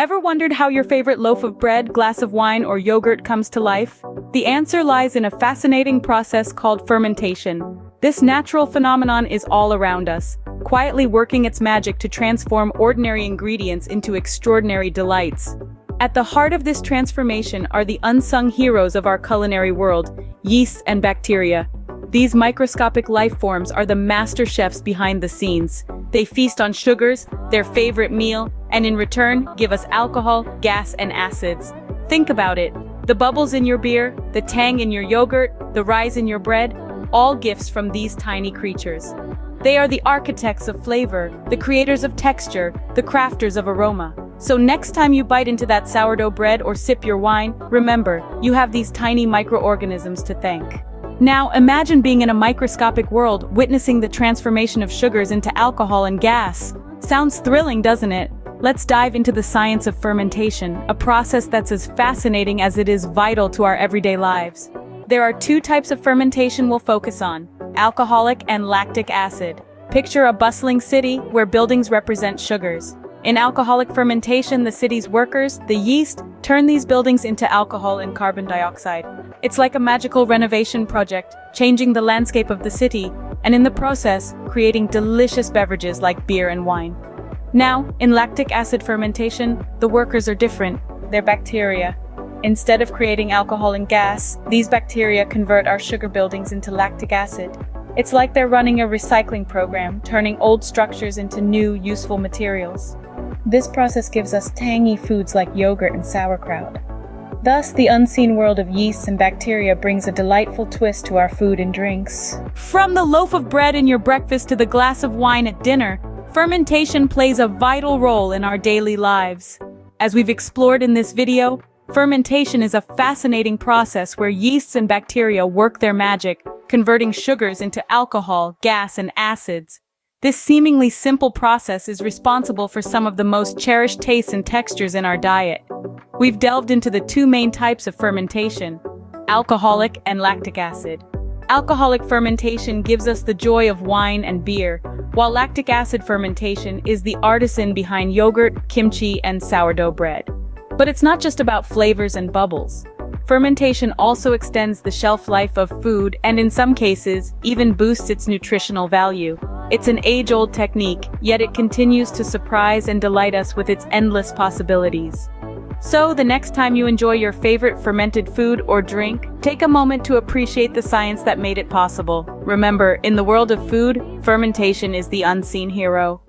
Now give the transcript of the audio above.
Ever wondered how your favorite loaf of bread, glass of wine, or yogurt comes to life? The answer lies in a fascinating process called fermentation. This natural phenomenon is all around us, quietly working its magic to transform ordinary ingredients into extraordinary delights. At the heart of this transformation are the unsung heroes of our culinary world, yeasts and bacteria. These microscopic life forms are the master chefs behind the scenes. They feast on sugars, their favorite meal, and in return, give us alcohol, gas, and acids. Think about it. The bubbles in your beer, the tang in your yogurt, the rise in your bread, all gifts from these tiny creatures. They are the architects of flavor, the creators of texture, the crafters of aroma. So next time you bite into that sourdough bread or sip your wine, remember, you have these tiny microorganisms to thank. Now, imagine being in a microscopic world, witnessing the transformation of sugars into alcohol and gas. Sounds thrilling, doesn't it? Let's dive into the science of fermentation, a process that's as fascinating as it is vital to our everyday lives. There are two types of fermentation we'll focus on: alcoholic and lactic acid. Picture a bustling city where buildings represent sugars. In alcoholic fermentation, the city's workers, the yeast, turn these buildings into alcohol and carbon dioxide. It's like a magical renovation project, changing the landscape of the city, and in the process, creating delicious beverages like beer and wine. Now, in lactic acid fermentation, the workers are different. They're bacteria. Instead of creating alcohol and gas, these bacteria convert our sugar buildings into lactic acid. It's like they're running a recycling program, turning old structures into new, useful materials. This process gives us tangy foods like yogurt and sauerkraut. Thus, the unseen world of yeasts and bacteria brings a delightful twist to our food and drinks. From the loaf of bread in your breakfast to the glass of wine at dinner, fermentation plays a vital role in our daily lives. As we've explored in this video, fermentation is a fascinating process where yeasts and bacteria work their magic, converting sugars into alcohol, gas, and acids. This seemingly simple process is responsible for some of the most cherished tastes and textures in our diet. We've delved into the two main types of fermentation: alcoholic and lactic acid. Alcoholic fermentation gives us the joy of wine and beer, while lactic acid fermentation is the artisan behind yogurt, kimchi, and sourdough bread. But it's not just about flavors and bubbles. Fermentation also extends the shelf life of food and, in some cases, even boosts its nutritional value. It's an age-old technique, yet it continues to surprise and delight us with its endless possibilities. So, the next time you enjoy your favorite fermented food or drink, take a moment to appreciate the science that made it possible. Remember, in the world of food, fermentation is the unseen hero.